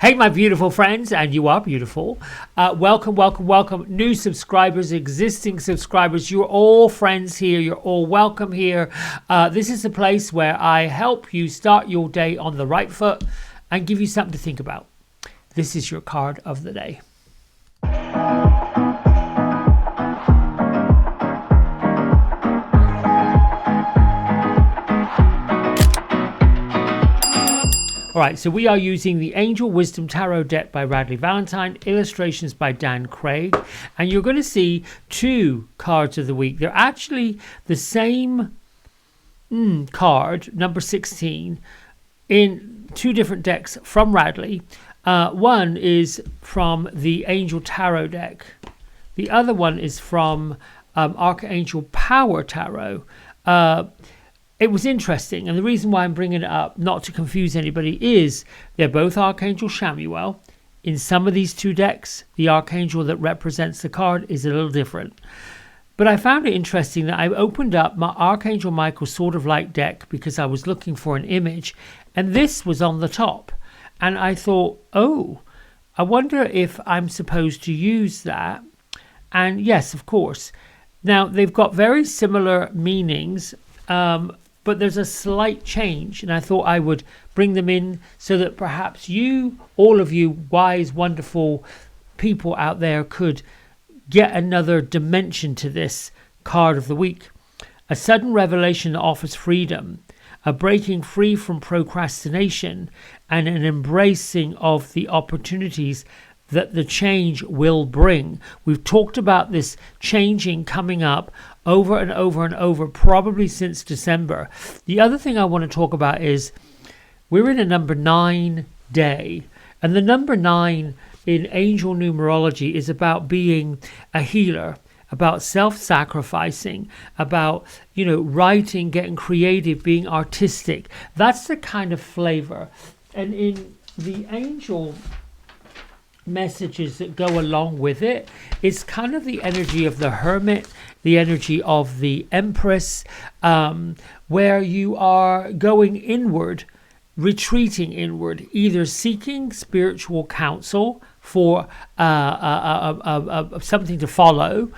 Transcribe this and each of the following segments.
Hey, my beautiful friends, and you are beautiful. Welcome, welcome, welcome. New subscribers, existing subscribers, you're all friends here. You're all welcome here. This is the place where I help you start your day on the right foot and give you something to think about. This is your card of the day. All right, so we are using the Angel Wisdom Tarot deck by Radleigh Valentine, illustrations by Dan Craig, and you're going to see two cards of the week. They're actually the same card, number 16, in two different decks from Radleigh. One is from the Angel Tarot deck. The other one is from Archangel Power Tarot. It was interesting, and the reason why I'm bringing it up, not to confuse anybody, is they're both Archangel Chamuel. In some of these two decks, the Archangel that represents the card is a little different. But I found it interesting that I opened up my Archangel Michael sort of like deck because I was looking for an image, and this was on the top. And I thought, oh, I wonder if I'm supposed to use that. And yes, of course. Now, they've got very similar meanings, but there's a slight change, and I thought I would bring them in so that perhaps you, all of you wise, wonderful people out there, could get another dimension to this card of the week. A sudden revelation that offers freedom, a breaking free from procrastination, and an embracing of the opportunities that the change will bring. We've talked about this changing coming up over and over and over, probably since December. The other thing I want to talk about is we're in a number 9 day, and the number 9 in angel numerology is about being a healer, about self-sacrificing, about, writing, getting creative, being artistic. That's the kind of flavor. And in the angel messages that go along with it, it's kind of the energy of the hermit, the energy of the empress, where you are going inward, retreating inward, either seeking spiritual counsel for something to follow,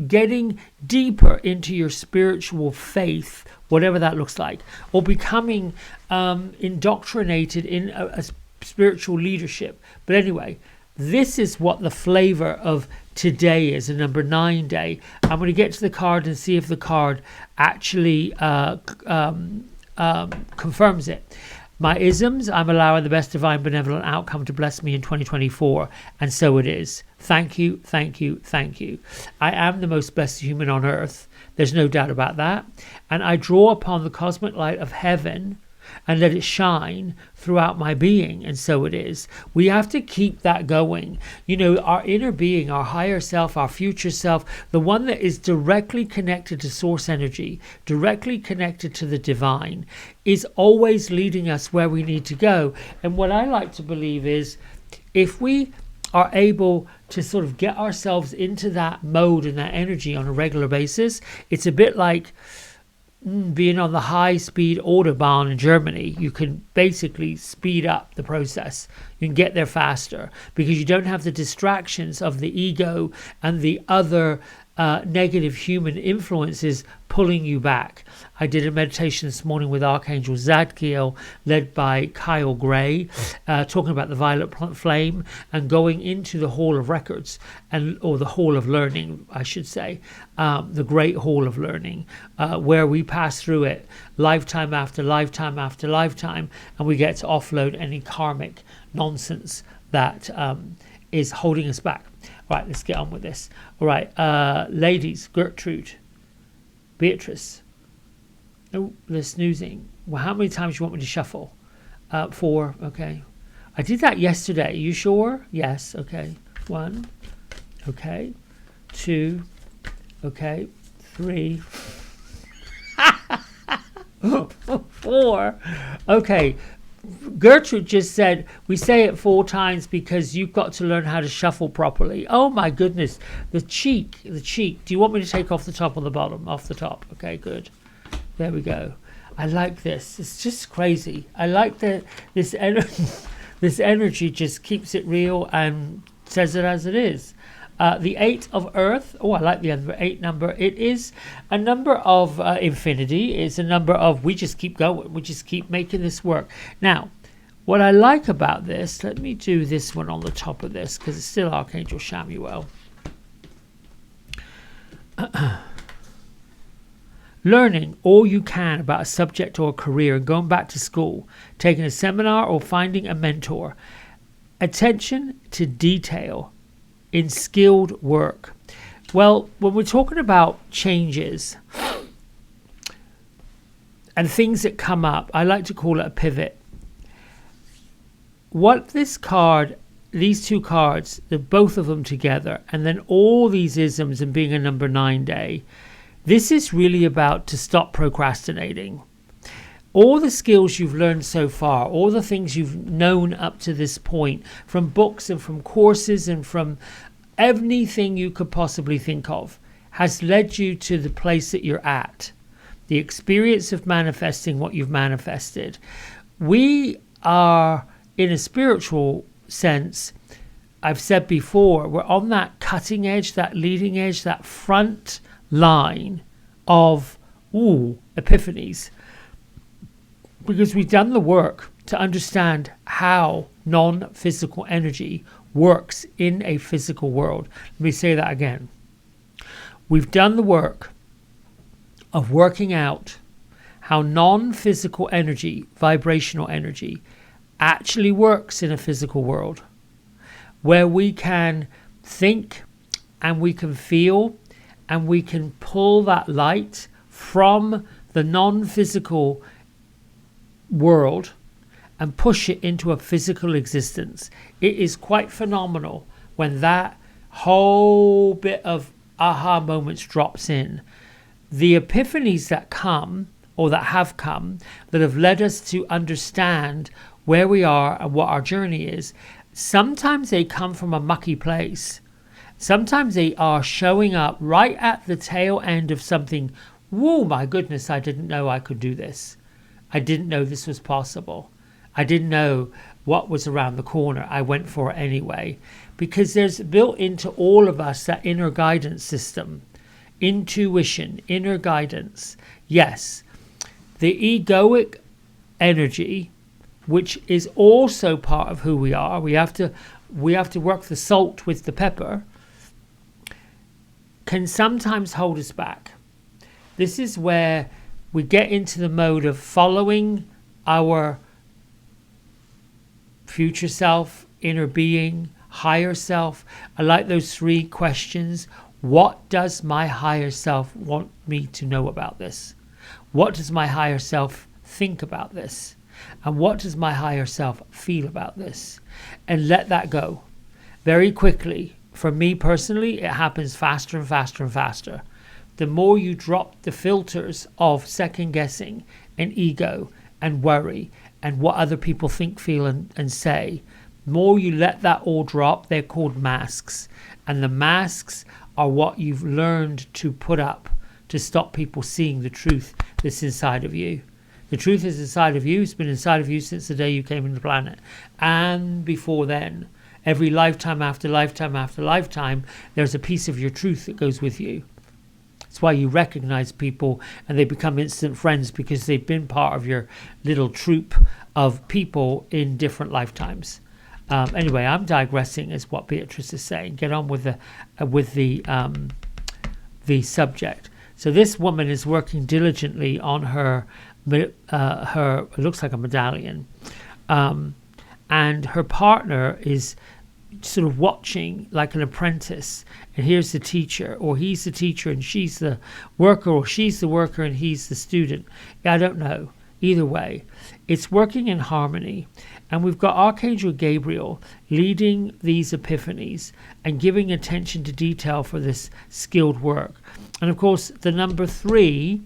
getting deeper into your spiritual faith, whatever that looks like, or becoming indoctrinated in a spiritual leadership. But anyway, this is what the flavor of today is, a number 9 day. I'm going to get to the card and see if the card actually confirms it. My isms: I'm allowing the best divine benevolent outcome to bless me in 2024, and so it is. Thank you, thank you, thank you. I am the most blessed human on earth. There's no doubt about that. And I draw upon the cosmic light of heaven and let it shine throughout my being, and so it is. We have to keep that going. Our inner being, our higher self, our future self, the one that is directly connected to source energy, directly connected to the divine, is always leading us where we need to go. And what I like to believe is, if we are able to sort of get ourselves into that mode and that energy on a regular basis, it's a bit like being on the high-speed Autobahn in Germany. You can basically speed up the process. You can get there faster because you don't have the distractions of the ego and the other negative human influences pulling you back. I did a meditation this morning with Archangel Zadkiel, led by Kyle Gray, talking about the violet flame and going into the Hall of Records, or the Hall of Learning, I should say, the Great Hall of Learning, where we pass through it lifetime after lifetime after lifetime, and we get to offload any karmic nonsense that is holding us back. All right, let's get on with this. All right, ladies, Gertrude, Beatrice. Oh, they're snoozing. Well, how many times do you want me to shuffle? 4, okay. I did that yesterday. You sure? Yes, okay. 1, okay. 2, okay. 3, 4, okay. Gertrude just said, we say it 4 times because you've got to learn how to shuffle properly. Oh my goodness. The cheek. Do you want me to take off the top or the bottom? Off the top. Okay, good. There we go. I like this. It's just crazy. I like this energy. this energy just keeps it real and says it as it is. The 8 of Earth. Oh, I like the other 8 number. It is a number of infinity. It's a number of we just keep going. We just keep making this work. Now, what I like about this, let me do this one on the top of this because it's still Archangel Chamuel. Learning all you can about a subject or a career and going back to school, taking a seminar or finding a mentor. Attention to detail in skilled work. Well, when we're talking about changes and things that come up, I like to call it a pivot. What this card, these two cards, both of them together, and then all these isms and being a number 9 day, this is really about to stop procrastinating. All the skills you've learned so far, all the things you've known up to this point, from books and from courses and from anything you could possibly think of, has led you to the place that you're at. The experience of manifesting what you've manifested. We are, in a spiritual sense, I've said before, we're on that cutting edge, that leading edge, that front line of epiphanies, because we've done the work to understand how non-physical energy works in a physical world. Let me say that again. We've done the work of working out how non-physical energy, vibrational energy, actually works in a physical world, where we can think and we can feel and we can pull that light from the non-physical world and push it into a physical existence. It is quite phenomenal when that whole bit of aha moments drops in. The epiphanies that come, or that have come, that have led us to understand where we are and what our journey is, sometimes they come from a mucky place. Sometimes they are showing up right at the tail end of something. Whoa, my goodness, I didn't know I could do this. I didn't know this was possible. I didn't know what was around the corner. I went for it anyway. Because there's built into all of us that inner guidance system. Intuition, inner guidance. Yes, the egoic energy, which is also part of who we are. We have to work the salt with the pepper, can sometimes hold us back. This is where we get into the mode of following our future self, inner being, higher self. I like those 3 questions. What does my higher self want me to know about this? What does my higher self think about this? And what does my higher self feel about this? And let that go very quickly. For me personally, it happens faster and faster and faster. The more you drop the filters of second guessing and ego and worry and what other people think, feel and say, more you let that all drop. They're called masks. And the masks are what you've learned to put up to stop people seeing the truth that's inside of you. The truth is inside of you. It's been inside of you since the day you came into the planet. And before then, every lifetime after lifetime after lifetime, there's a piece of your truth that goes with you. It's why you recognize people and they become instant friends, because they've been part of your little troop of people in different lifetimes. Anyway, I'm digressing, is what Beatrice is saying. Get on with the subject. So this woman is working diligently on her it looks like a medallion, and her partner is sort of watching like an apprentice, and here's the teacher, or he's the teacher and she's the worker, or she's the worker and he's the student. I don't know. Either way, it's working in harmony. And we've got Archangel Gabriel leading these epiphanies and giving attention to detail for this skilled work. And of course, the number 3,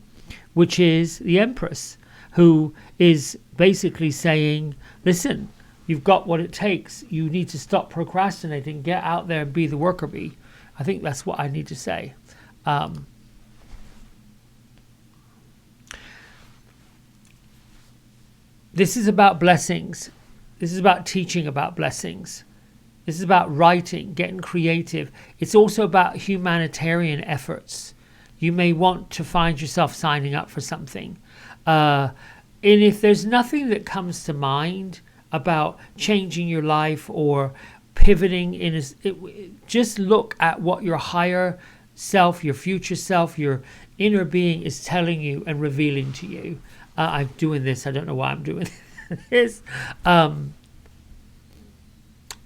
which is the Empress, who is basically saying, listen, you've got what it takes. You need to stop procrastinating, get out there and be the worker bee. I think that's what I need to say. This is about blessings. This is about teaching about blessings. This is about writing, getting creative. It's also about humanitarian efforts. You may want to find yourself signing up for something. And if there's nothing that comes to mind about changing your life or pivoting just look at what your higher self, your future self, your inner being is telling you and revealing to you. I'm doing this. I don't know why I'm doing this.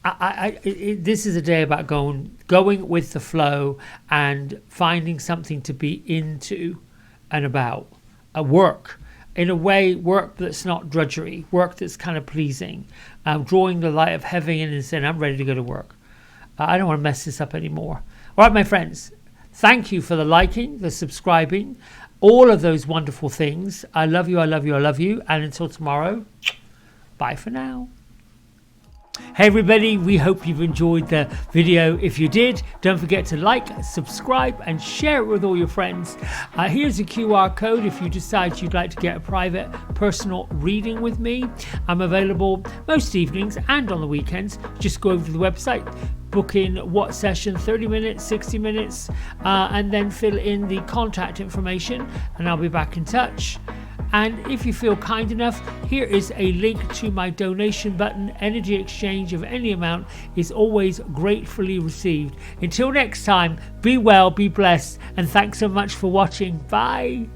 This is a day about going with the flow and finding something to be into and about. Work. In a way, work that's not drudgery, work that's kind of pleasing, drawing the light of heaven in and saying, I'm ready to go to work. I don't want to mess this up anymore. All right, my friends, thank you for the liking, the subscribing, all of those wonderful things. I love you, I love you, I love you. And until tomorrow, bye for now. Hey everybody, we hope you've enjoyed the video. If you did, don't forget to like, subscribe and share it with all your friends. Here's a QR code if you decide you'd like to get a private personal reading with me. I'm available most evenings and on the weekends. Just go over to the website, book in what session, 30 minutes, 60 minutes, and then fill in the contact information and I'll be back in touch. And if you feel kind enough, here is a link to my donation button. Energy exchange of any amount is always gratefully received. Until next time, be well, be blessed, and thanks so much for watching. Bye.